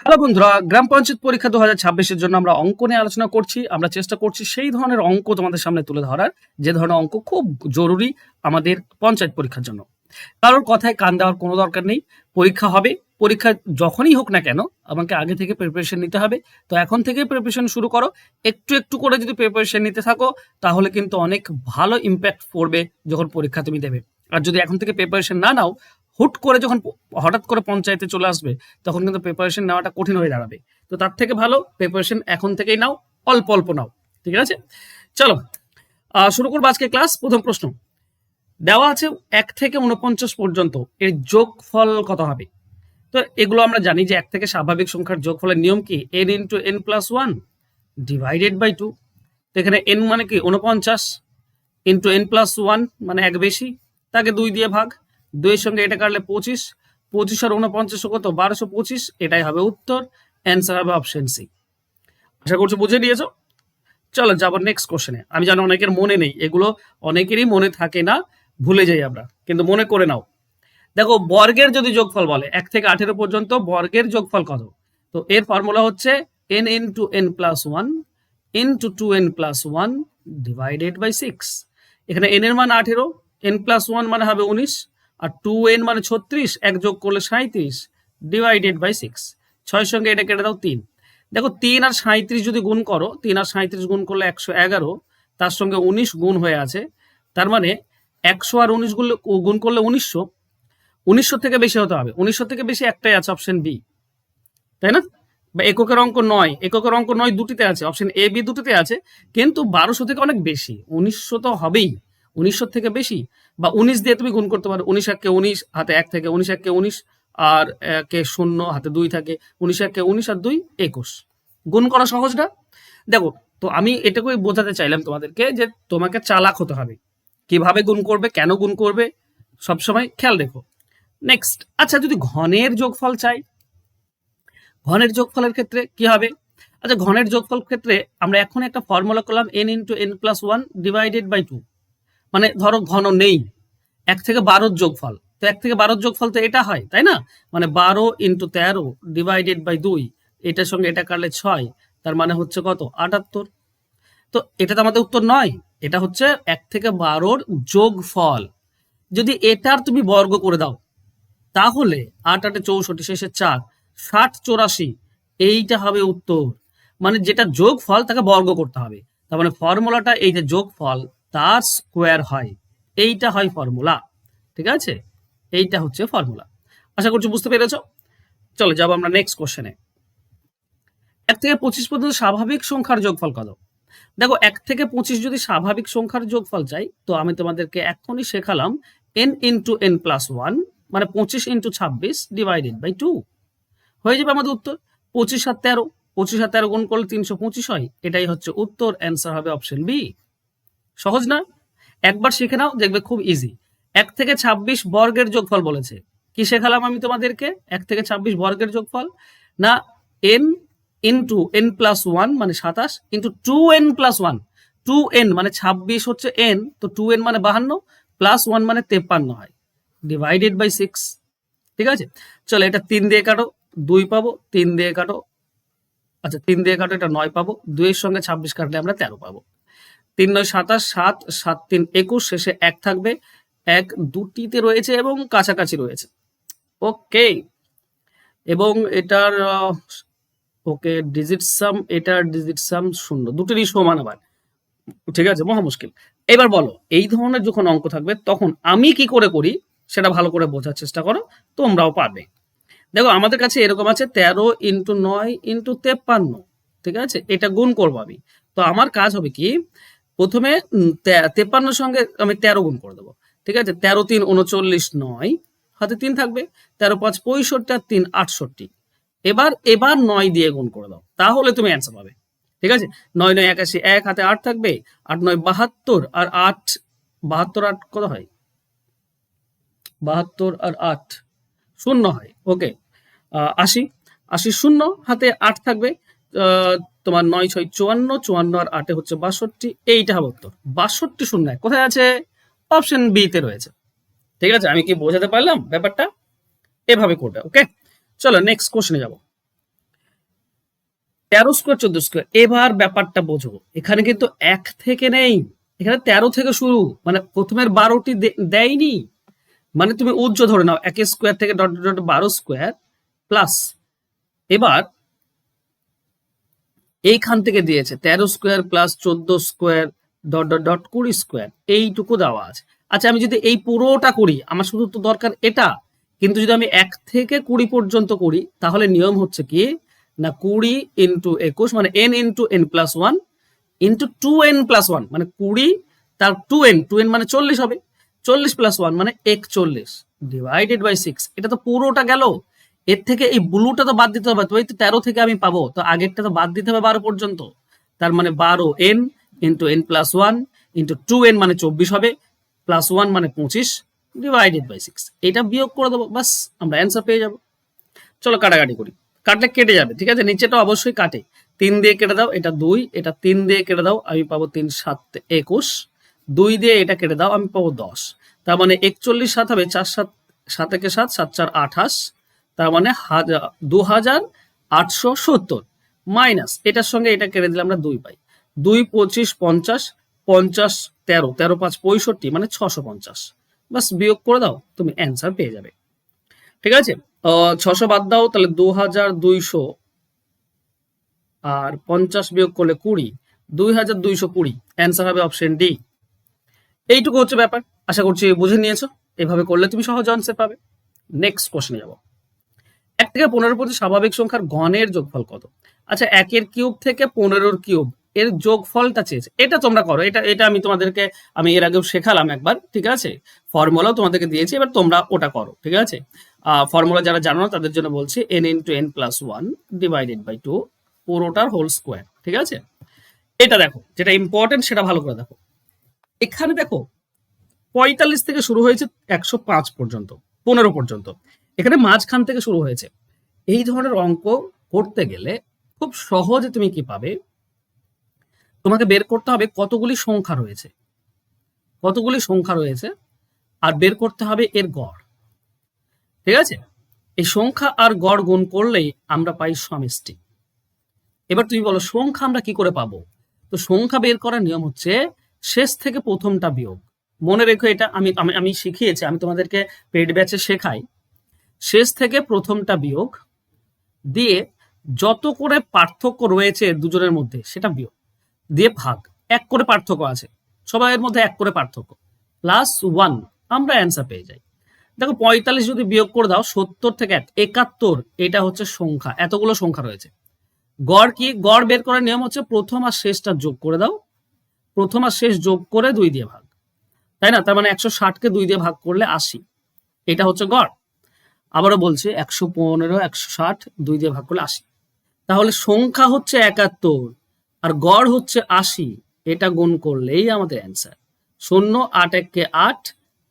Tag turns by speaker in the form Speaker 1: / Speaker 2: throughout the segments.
Speaker 1: Hello বন্ধুরা, গ্রাম পঞ্চায়েত পরীক্ষা 2026-এর জন্য আমরা অঙ্ক নিয়ে আলোচনা করছি। আমরা চেষ্টা করছি সেই ধরনের অঙ্ক তোমাদের সামনে তুলে ধরার, যে ধরনের অঙ্ক খুব জরুরি আমাদের পঞ্চায়েত পরীক্ষার জন্য। কারোর কথায় কান দেওয়ার কোনো দরকার নেই। পরীক্ষা হবে, পরীক্ষা যখনই হোক না কেন আমাকে আগে থেকে প্রিপারেশন নিতে হবে। তো এখন থেকে প্রিপারেশন শুরু করো। একটু একটু করে যদি প্রিপারেশন নিতে থাকো তাহলে কিন্তু অনেক ভালো ইম্প্যাক্ট পড়বে যখন পরীক্ষা তুমি দেবে। আর যদি এখন থেকে প্রিপারেশন না নাও, হুট করে যখন হঠাৎ করে পঞ্চায়েতে চলে আসবে তখন কিন্তু প্রিপারেশন নেওয়াটা কঠিন হয়ে দাঁড়াবে। তো তার থেকে ভালো প্রিপারেশন এখন থেকেই নাও, অল্প অল্প নাও। ঠিক আছে, চলো শুরু করবো আজকে ক্লাস। প্রথম প্রশ্ন দেওয়া আছে 1 থেকে 49 পর্যন্ত এর যোগফল কত হবে। তো এগুলো আমরা জানি যে 1 থেকে স্বাভাবিক সংখ্যার যোগফলের নিয়ম কি, n into n plus 1 divided by 2। তো এখানে n মানে কি 49 ইন্টু n প্লাস 1 মানে এক বেশি, তাকে 2 দিয়ে ভাগ, 2 এর সঙ্গে এটা কাটলে 25, 25 আর 49 কত 1225, এটাই হবে উত্তর। অ্যান্সার হবে অপশন সি। আশা করছি বুঝে নিয়েছো। চলো যাবো নেক্সট কোশ্চেনে। আমি জানি অনেকের মনে নেই, এগুলো অনেকেরই মনে থাকে না, ভুলে যাই আমরা, কিন্তু মনে করে নাও। দেখো বর্গের যদি যোগফল বলে 1 থেকে 18 পর্যন্ত বর্গের যোগফল কত, তো এর ফর্মুলা হচ্ছে n into n plus 1 into 2n plus 1 divided by 6। এখানে n এর মান 18, n প্লাস 1 মানে হবে 19, আর 2n মানে 36, এক যোগ করলে 37 ডিভাইডেড বাই 6। 6 সঙ্গে এটা কেটে দাও 3। দেখো 3 আর 37 যদি গুণ করো, 3 আর 37 গুণ করলে 111, তার সঙ্গে 19 গুণ হয়ে আছে, তার মানে 100 আর 19 গুণ করলে 1900। 1900 থেকে বেশি হতে হবে, 1900 থেকে বেশি একটাই আছে, অপশন বি, তাই না? বা এককের অঙ্ক নয়, এককের অঙ্ক নয় দুটিতে আছে, অপশন এ বি দুটিতে আছে, কিন্তু 1200 থেকে অনেক বেশি, 1900 তো হবেই, 1900 থেকে বেশি। বা 19 দিয়ে তুমি গুণ করতে পারো, 19 একে 19 হাতে 1 থেকে, 19 একে 19 আর একে 0 হাতে 2 থাকে, 19 একে 19 আর 2 21। গুণ করা সহজ না? দেখো, তো আমি এটাকেই বোঝাতে চাইলাম তোমাদেরকে যে তোমাকে চালাক হতে হবে, কিভাবে গুণ করবে, কেন গুণ করবে, সবসময় খেয়াল রেখো। নেক্সট, আচ্ছা যদি ঘনের যোগফল চাই, ঘনের যোগফলের ক্ষেত্রে কি হবে? আচ্ছা ঘনের যোগফল ক্ষেত্রে আমরা এখন একটা ফর্মুলা করলাম n into n plus 1 divided by 2। মানে ধরো ঘন নেই, 1 থেকে 12 যোগফল, তো 1 থেকে 12 যোগফল তো এটা হয়, তাই না? মানে 12 ইন্টু 13 ডিভাইডেড বাই 2, এটার সঙ্গে এটা কাটলে 6, তার মানে হচ্ছে কত 78। তো এটা তো আমাদের উত্তর নয়, এটা হচ্ছে 1 থেকে 12 যোগফল। যদি এটার তুমি বর্গ করে দাও তাহলে 8 8 64 শেষে 4, 60 84, এইটা হবে উত্তর। মানে যেটা যোগফল তাকে বর্গ করতে হবে, তার মানে ফর্মুলাটা এই যে যোগফল তার স্কোয়ার হয়, এইটা হয় ফর্মুলা। ঠিক আছে, এইটা হচ্ছে ফর্মুলা। আশা করছি বুঝতে পেরেছো। চলো যাবো আমরা নেক্সট কোশ্চেনে। 1 থেকে 25 পর্যন্ত স্বাভাবিক সংখ্যার যোগফল কত? দেখো 1 থেকে 25 যদি স্বাভাবিক সংখ্যার যোগফল চাই, তো আমি তোমাদেরকে এখনই শেখালাম n ইন্টু n প্লাস 1 মানে 25 ইন্টু 26 ডিভাইডেড বাই 2, হয়ে যাবে আমাদের উত্তর। 25 আর 13, 25 আর 13 গুণ করলে 325 হয়, এটাই হচ্ছে উত্তর। অ্যান্সার হবে অপশন বি। সহজ না? একবার শিখে নাও, দেখবে খুব ইজি। 1 থেকে 26 বর্গের যোগফল বলেছে, কি শেখালাম আমি তোমাদেরকে? 1 থেকে 26 বর্গের যোগফল না, n ইন্টু n প্লাস 1 মানে 27 ইন্টু 2n প্লাস 1, 2n মানে 26 হচ্ছে n, তো 2n মানে 52 প্লাস 1 মানে 53 হয়, ডিভাইডেড বাই 6। ঠিক আছে, চলো এটা 3 দিয়ে কাটো 2 পাবো, 3 দিয়ে কাটো, আচ্ছা 3 দিয়ে কাটো এটা 9 পাবো, 2 এর সঙ্গে 26 কাটলে আমরা 13 পাবো। 3 9 27, 7 7 3 21, শেষে 1 থাকবে, 1 দুটিতে রয়েছে এবং কাছাকাছি রয়েছে। ওকে, এবং এটার ওকে ডিজিট সাম, এটার ডিজিট সাম 0, দুটোরই সমান আবার। ঠিক আছে, মহা মুশকিল। এবার বলো এই ধরনের যখন অঙ্ক থাকবে তখন আমি কি করে করি সেটা ভালো করে বোঝার চেষ্টা করো, তোমরাও পারবে। দেখো আমাদের কাছে এরকম আছে 13 ইন্টু 9 ইন্টু 53, ঠিক আছে, এটা গুণ করবো আমি। তো আমার কাজ হবে কি, প্রথমে 53 সঙ্গে আমি 13 গুণ করে দেবো। ঠিক আছে, 13 3 39, 9 হাতে 3 থাকবে, 13 5 65 আর 3 68। এবার এবার 9 দিয়ে গুণ করে দাও, তাহলে তুমি অ্যান্সার পাবে। ঠিক আছে, 9 9 81, 1 হাতে 8 থাকবে, 8 9 72 আর 8 72 8 কত হয়, 72 আর 8 শূন্য হয়। ওকে, 80 80 শূন্য হাতে 8 থাকবে, তোমার 9 6 54, 54 আর 8 হচ্ছে 62, এইটা হবে উত্তর। 62 শূন্য কোথায় আছে? অপশন বি তে রয়েছে। ঠিক আছে, আমি কি বোঝাতে পারলাম ব্যাপারটা? এভাবে করবে। ওকে, চলো নেক্সট কোশ্চেনে যাব। 13 স্কোয়ার 14 স্কোয়ার। এবার ব্যাপারটা বোঝো, এখানে কিন্তু 1 থেকে নেই, এখানে 13 থেকে শুরু, মানে প্রথমের 12টি দেয়নি, মানে তুমি উজ্জ ধরে নাও 1 স্কোয়ার থেকে ডট ডট 12 স্কোয়ার প্লাস, এবার এইখান থেকে দিয়েছে 13 square plus 14 square dot dot dot 20 square, এইটুকু দেওয়া আছে। আচ্ছা আমি যদি এই পুরোটা করি, আমার শুধু তো দরকার এটা, কিন্তু যদি আমি 1 থেকে 20 পর্যন্ত করি তাহলে নিয়ম হচ্ছে কি না 20 ইন্টু 21 মানে n into n plus 1 into 2n plus 1 মানে 20 তার 2n মানে 40 হবে, 40 প্লাস 1 মানে 41 ডিভাইডেড বাই 6। এটা তো পুরোটা গেল, এর থেকে এই ব্লুটা তো বাদ দিতে হবে, তো এই তো 13 থেকে আমি পাবো, তো আগেরটা তো বাদ দিতে হবে 12 পর্যন্ত, তার মানে 12n into n plus 1 into 2n মানে 24 হবে, প্লাস 1 মানে 25 ডিভাইডেড বাই 6। এটা বিয়োগ করে দেবো, বাস আমরা অ্যান্সার পেয়ে যাবো। চলো কাটাকাটি করি, কাটলে কেটে যাবে, ঠিক আছে, নিচেটা অবশ্যই কাটে, 3 দিয়ে কেটে দাও, এটা 2, এটা 3 দিয়ে কেটে দাও, আমি পাবো 3 7 21, 2 দিয়ে এটা কেটে দাও, আমি পাবো 10, তার মানে 41 7 হবে, 4 7 7 একে 7 7 4 28, তার মানে 2870 মাইনাস এটার সঙ্গে এটা কেটে দিলে আমরা 2 পাই, 2 25 50 50 13 13 5 65 মানে 650, বাস বিয়োগ করে দাও, তুমি অ্যান্সার পেয়ে যাবে। ঠিক আছে, 600 বাদ দাও, তাহলে 2200 আর 50 বিয়োগ করলে 20, 2220, অ্যান্সার হবে অপশন ডি। এইটুকু হচ্ছে ব্যাপার, আশা করছি বুঝে নিয়েছো, এভাবে করলে তুমি সহজ আনসার পাবে। নেক্সট কোশ্চেনে যাবো। 1 থেকে 15 পর্যন্ত স্বাভাবিক সংখ্যার গণের যোগফল কত? আচ্ছা 1 এর কিউব থেকে 15 কিউব এর যোগফলটা চেয়েছে, এটা তোমরা করো, এটা এটা আমি তোমাদেরকে আমি এর আগেও শেখালাম একবার, ঠিক আছে, ফর্মুলাও তোমাদেরকে দিয়েছি, এবার তোমরা ওটা করো, ঠিক আছে। ফর্মুলা যারা জানো না তাদের জন্য বলছি, n into n plus 1 divided by 2 পুরোটার হোল স্কোয়ার, ঠিক আছে। এটা দেখো যেটা ইম্পর্টেন্ট সেটা ভালো করে দেখো, এখানে দেখো 45 থেকে শুরু হয়েছে 105 পর্যন্ত, 15 পর্যন্ত, এখানে মাঝখান থেকে শুরু হয়েছে। এই ধরনের অঙ্ক করতে গেলে খুব সহজে তুমি কি পাবে, তোমাকে বের করতে হবে কতগুলি সংখ্যা রয়েছে, কতগুলি সংখ্যা রয়েছে, আর বের করতে হবে এর গড়, ঠিক আছে। এই সংখ্যা আর গড় গুণ করলেই আমরা পাই সমষ্টি। এবার তুমি বলো সংখ্যা আমরা কি করে পাবো? তো সংখ্যা বের করার নিয়ম হচ্ছে শেষ থেকে প্রথমটা বিয়োগ। মনে রেখো এটা আমি আমি আমি শিখিয়েছি, আমি তোমাদেরকে পেড ব্যাচে শেখাই। শেষ থেকে প্রথমটা বিয়োগ দিয়ে যত করে পার্থক্য রয়েছে দুজনের মধ্যে সেটা বিয়োগ দিয়ে ভাগ, 1 করে পার্থক্য আছে সবাইয়ের মধ্যে, 1 করে পার্থক্য প্লাস 1, আমরা অ্যান্সার পেয়ে যাই। দেখো 45 যদি বিয়োগ করে দাও 70 থেকে 71, এটা হচ্ছে সংখ্যা, এতগুলো সংখ্যা রয়েছে। গড় কি? গড় বের করার নিয়ম হচ্ছে প্রথম আর শেষটা যোগ করে দাও, প্রথম আর শেষ যোগ করে 2 দিয়ে ভাগ, তাই না, তার মানে 160কে 2 দিয়ে ভাগ করলে 80, এটা হচ্ছে গড়। আবারও বলছে 115 160 2 দিয়ে ভাগ করলে 80, তাহলে সংখ্যা হচ্ছে 71 আর গড় হচ্ছে 80, এটা গুণ করলেই আমাদের অ্যান্সার। 0 8 1 8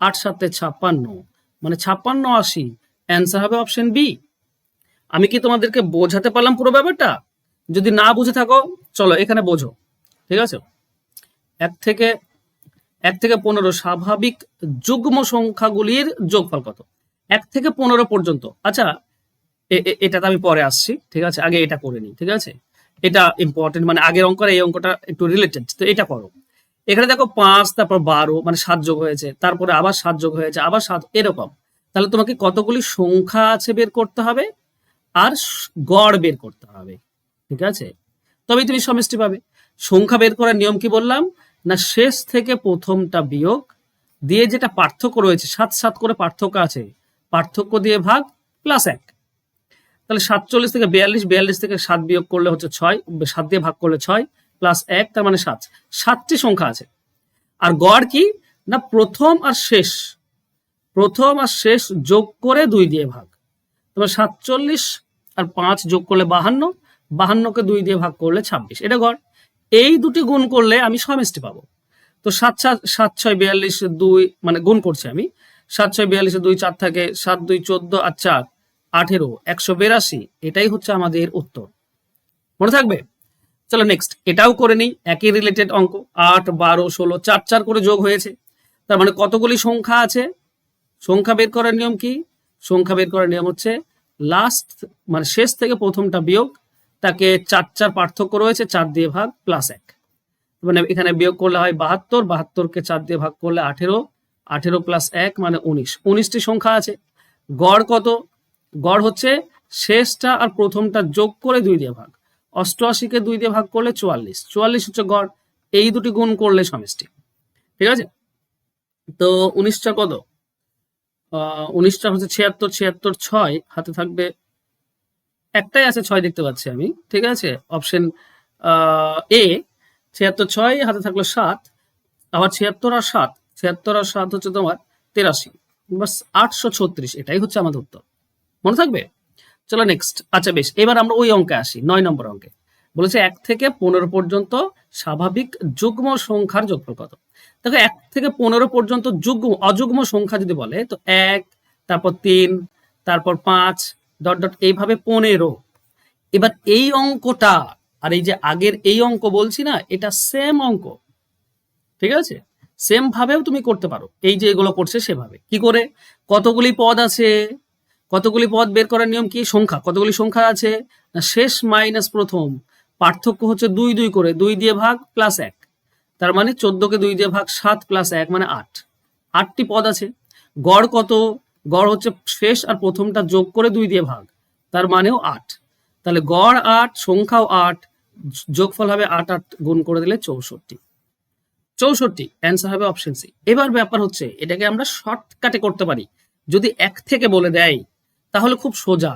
Speaker 1: 8 7 56 মানে 56 80, অ্যান্সার হবে অপশন বি। আমি কি তোমাদেরকে বোঝাতে পারলাম পুরো ব্যাপারটা? যদি না বুঝে থাকো চলো এখানে বোঝো, ঠিক আছে। 1 থেকে 15 স্বাভাবিক যুগ্ম সংখ্যাগুলির যোগফল কত? 1 থেকে 15 পর্যন্ত। আচ্ছা এটাতে আমি পরে আসছি, ঠিক আছে, আগে এটা করে নিই, ঠিক আছে, এটা ইম্পর্টেন্ট, মানে আগের অঙ্ক এই অঙ্কটা একটু রিলেটেড, তো এটা করো। এখানে দেখো 5 তারপর 12 মানে 7 যোগ হয়েছে, তারপরে আবার 7 যোগ হয়েছে, আবার 7, এরকম। তাহলে তোমাকে কতগুলি সংখ্যা আছে বের করতে হবে আর গড় বের করতে হবে, ঠিক আছে, তবেই তুমি সমষ্টি পাবে। সংখ্যা বের করার নিয়ম কি বললাম না, শেষ থেকে প্রথমটা বিয়োগ দিয়ে যেটা পার্থক্য রয়েছে 7 7 করে পার্থক্য আছে, পার্থক্য দিয়ে ভাগ প্লাস 1, তাহলে 47 থেকে 42, 42 থেকে 7 বিয়োগ করলে হচ্ছে 6, 7 দিয়ে ভাগ করলে 6 প্লাস 1, তার মানে 7, 7টি সংখ্যা আছে। আর গড় কি না প্রথম আর শেষ যোগ করে 2 দিয়ে ভাগ, তবে 47 আর 5 যোগ করলে 52, 52কে 2 দিয়ে ভাগ করলে 26, এটা গড়। এই দুটি গুণ করলে আমি সমষ্টি পাবো। তো 7 7 6 42 2 মানে গুণ করছি আমি, 7 6 42 2 4 থাকে, 7 2 14 আর 4 18 182, এটাই হচ্ছে আমাদের উত্তর, মনে থাকবে। চলো নেক্সট এটাও করে নিই, একই রিলেটেড অঙ্ক। 8 12 16 4 4 করে যোগ হয়েছে, তার মানে কতগুলি সংখ্যা আছে? সংখ্যা বের করার নিয়ম কি? সংখ্যা বের করার নিয়ম হচ্ছে লাস্ট মানে শেষ থেকে প্রথমটা বিয়োগ, তাকে 4 পার্থক্য রয়েছে, 4 দিয়ে ভাগ প্লাস 1, মানে এখানে বিয়োগ করলে হয় 72, 72কে 4 দিয়ে ভাগ করলে 18, 18 প্লাস 1 মানে 19, 19টি সংখ্যা আছে। গড় কত? গড় হচ্ছে শেষটা আর প্রথমটা যোগ করে 2 দিয়ে ভাগ, 88কে 2 দিয়ে ভাগ করলে 44, 44 হচ্ছে গড়, এই দুটি গুণ করলে সমষ্টি। ঠিক আছে, তো 19টা কত? 19টা হচ্ছে 76, 76 6 হাতে থাকবে একটাই আছে 6 দেখতে পাচ্ছি আমি, ঠিক আছে, অপশন এ 76 6 হাতে থাকলো 7, আবার 76 আর 7, 76 আর 7 হচ্ছে তোমার 83, বাস 836, এটাই হচ্ছে আমাদের উত্তর। মনে থাকবে? চলো নেক্সট। আচ্ছা বেশ, এবার আমরা ওই অঙ্কে আসি, 9 নম্বর অঙ্কে। বলেছে 1 থেকে 15 পর্যন্ত স্বাভাবিক যুগ্ম সংখ্যার যোগফল কত? দেখো 1 থেকে 15 পর্যন্ত অযুগ্ম সংখ্যা যদি বলে তো 1, তারপর 3, তারপর 5 ডট ডট এইভাবে 15। এবার এই অঙ্কটা আর এই যে আগের এই অঙ্ক বলছি না, এটা সেম অঙ্ক, ঠিক আছে, সেম ভাবেও তুমি করতে পারো, এই যে এগুলো করছে সেভাবে। কি করে? কতগুলি পদ আছে, কতগুলি পদ বের করার নিয়ম কি? সংখ্যা, কতগুলি সংখ্যা আছে না, শেষ মাইনাস প্রথম, পার্থক্য হচ্ছে 2 2 করে, 2 দিয়ে ভাগ প্লাস 1, তার মানে 14কে 2 দিয়ে ভাগ 7 প্লাস 1 মানে 8, 8টি পদ আছে। গড় কত? গড় হচ্ছে শেষ আর প্রথমটা যোগ করে 2 দিয়ে ভাগ, তার মানেও 8, তাহলে গড় 8, সংখ্যাও 8, যোগফল হবে 8 8 গুণ করে দিলে 64, 64 অ্যান্সার হবে অপশন সি। এবার ব্যাপার হচ্ছে এটাকে আমরা শর্টকাটে করতে পারি, যদি 1 থেকে বলে দেয় তাহলে খুব সোজা।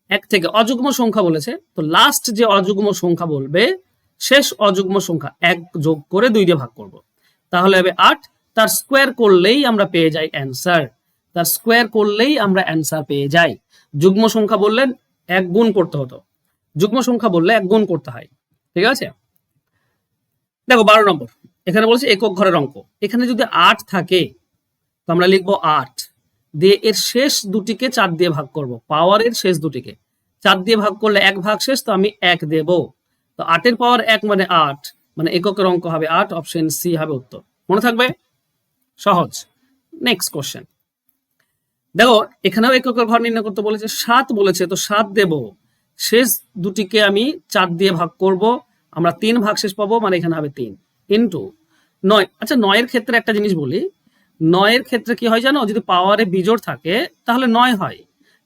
Speaker 1: 1 থেকে অযুগ্ম সংখ্যা বলেছে, তো লাস্ট যে অযুগ্ম সংখ্যা বলবে, শেষ অযুগ্ম সংখ্যা 1 যোগ করে 2 দিয়ে ভাগ করব, তাহলে হবে 8, তার স্কোয়ার করলেই আমরা পেয়ে যাই অ্যান্সার, তার স্কোয়ার করলেই আমরা অ্যান্সার পেয়ে যাই। যুগ্ম সংখ্যা বললেন 1 গুণ করতে হতো, যুগ্ম সংখ্যা বললে 1 গুণ করতে হয়, ঠিক আছে। দেখো 12 নম্বর, এখানে বলছে একক ঘরের অঙ্ক। এখানে যদি 8 থাকে তো আমরা লিখবো 8 দিয়ে এর শেষ দুটিকে 4 দিয়ে ভাগ করব, পাওয়ারের শেষ দুটিকে 4 দিয়ে ভাগ করলে 1 ভাগ শেষ, তো আমি 1 দেব, তো 8 এর পাওয়ার 1 মানে 8, মানে এককের অঙ্ক হবে 8, অপশন সি হবে উত্তর। মনে থাকবে? সহজ। নেক্সট কোশ্চেন দেখো, এখানেও এককের ঘর নির্ণয় করতে বলেছে, 7 বলেছে, তো 7 দেব, শেষ দুটিকে আমি 4 দিয়ে ভাগ করব, আমরা 3 ভাগ শেষ পাবো, মানে এখানে হবে 3 ইন্টু 9। আচ্ছা 9 এর ক্ষেত্রে একটা জিনিস বলি, 9 এর ক্ষেত্রে কি হয় জানো, যদি পাওয়ারে বিজোড় থাকে তাহলে 9 হয়,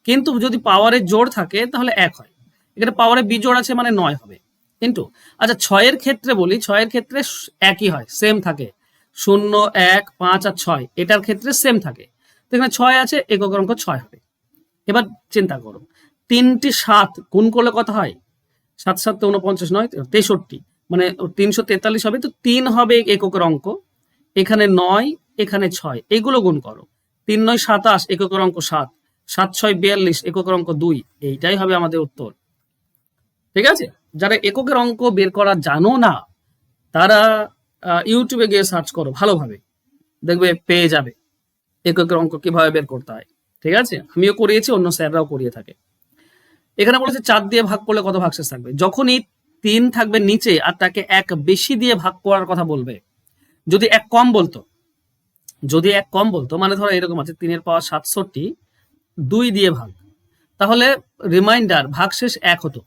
Speaker 1: কিন্তু যদি পাওয়ারে জোড় থাকে তাহলে 1 হয়। এখানে পাওয়ারে বিজোড় আছে মানে 9 হবে কিন্তু। আচ্ছা 6 এর ক্ষেত্রে বলি, 6 এর ক্ষেত্রে একই হয়, সেম থাকে, 0 1 5 আর 6 এটার ক্ষেত্রে সেম থাকে, তো এখানে 6 আছে, এককের অঙ্ক 6 হবে। এবার চিন্তা করো, 3টি 7 গুণ করলে কত হয়? 7 7 49 9 63, মানে 343 হবে, তো 3 হবে এককের অঙ্ক, এখানে 9, এখানে 6, এগুলো গুণ করো, 3 9 27 এককের অঙ্ক 7, 7 6 42 এককের অঙ্ক 2, এইটাই হবে আমাদের উত্তর। ঠিক আছে, যারা এককের অঙ্ক বের করা জানো না তারা ইউটিউবে গিয়ে সার্চ করো ভালোভাবে, দেখবে পেয়ে যাবে এককের অঙ্ক কিভাবে বের করতে হয়। ঠিক আছে, আমিও করিয়েছি, অন্য স্যাররাও করিয়ে থাকে। এখানে বলেছে 4 দিয়ে ভাগ করলে কত ভাগশেষ থাকবে? যখনই 3 থাকবে নিচে আর তাকে 1 বেশি দিয়ে ভাগ করার কথা বলবে, যদি 1 কম বলতো, যদি 1 কম বলতো, মানে ধরো এরকম আছে 3 এর পাওয়ার 67 2 দিয়ে ভাগ, তাহলে রিমাইন্ডার ভাগশেষ 1 হতো,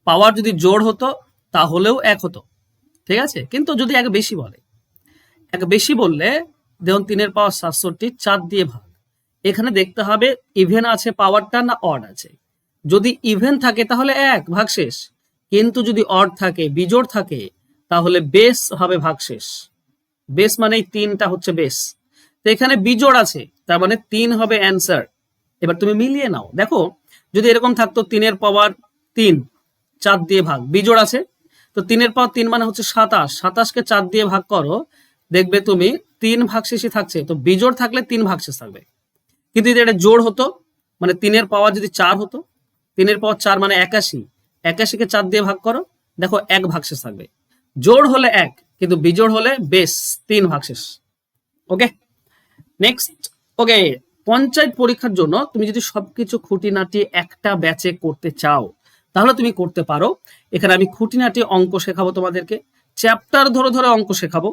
Speaker 1: পাওয়ার যদি জোড় হতো তাহলেও 1 হতো, ঠিক আছে। কিন্তু যদি 1 বেশি বলে, 1 বেশি বললে দেখুন 3 এর পাওয়ার 67 4 দিয়ে ভাগ, এখানে দেখতে হবে ইভেন আছে পাওয়ারটা না অড আছে, যদি ইভেন থাকে তাহলে 1 ভাগশেষ, কিন্তু যদি অড থাকে বিজোড় থাকে তাহলে বেস হবে ভাগশেষ, বেস মানে 3টা হচ্ছে বেস, তো এখানে বিজোড় আছে তার মানে 3 হবে অ্যান্সার। এবার তুমি মিলিয়ে নাও, দেখো যদি এরকম থাকতো 3 এর পাওয়ার 3 4 দিয়ে ভাগ, বিজোড় আছে, তো 3 এর পাওয়ার 3 মানে হচ্ছে 27, 27কে 4 দিয়ে ভাগ করো, দেখবে তুমি 3 ভাগশেষই থাকছে, তো বিজোড় থাকলে 3 ভাগশেষ থাকবে। কিন্তু যদি এটা জোড় হতো, মানে 3 এর পাওয়ার যদি 4 হতো, 3 এর পাওয়ার 4 মানে 81, 81কে 4 দিয়ে ভাগ করো, দেখো 1 ভাগশেষ থাকবে। জোড় হলে 1, কিন্তু বিজোড় হলে বেস 3 ভাগশেষ। Okay next. ওকে, পঞ্চায়েত পরীক্ষার জন্য তুমি যদি সবকিছু খুঁটিনাটি একটা ব্যাচে করতে চাও তাহলে তুমি করতে পারো। এখানে আমি খুঁটিনাটি অঙ্ক শেখাবো তোমাদেরকে, চ্যাপ্টার ধরে ধরে অঙ্ক শেখাবো।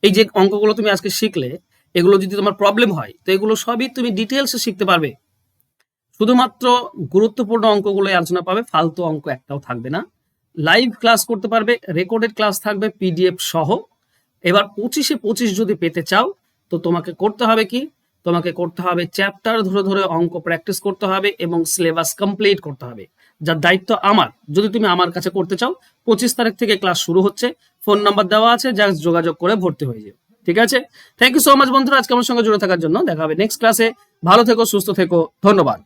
Speaker 1: এই যে অঙ্কগুলো তুমি আজকে শিখলে, এগুলো যদি তোমার প্রবলেম হয় তো এগুলো সবই তুমি ডিটেলসে শিখতে পারবে। শুধুমাত্র গুরুত্বপূর্ণ অঙ্কগুলোই আলোচনা পাবে, ফালতু অঙ্ক একটাও থাকবে না। লাইভ ক্লাস করতে পারবে, রেকর্ডেড ক্লাস থাকবে পিডিএফ সহ। এবার 25-25 যদি পেতে চাও তো তোমাকে করতে হবে কি, তোমাকে করতে হবে চ্যাপ্টার ধরে ধরে অঙ্ক প্র্যাকটিস করতে হবে এবং সিলেবাস কমপ্লিট করতে হবে, যার দায়িত্ব আমার। যদি তুমি আমার কাছে করতে চাও 25 তারিখ থেকে ক্লাস শুরু হচ্ছে, ফোন নাম্বার দেওয়া আছে, যা যোগাযোগ করে ভর্তি হয়ে যাবে। ঠিক আছে, থ্যাংক ইউ সো মাচ বন্ধুরা আজকে আমার সঙ্গে জুড়ে থাকার জন্য। দেখা হবে নেক্সট ক্লাসে। ভালো থেকো, সুস্থ থেকো, ধন্যবাদ।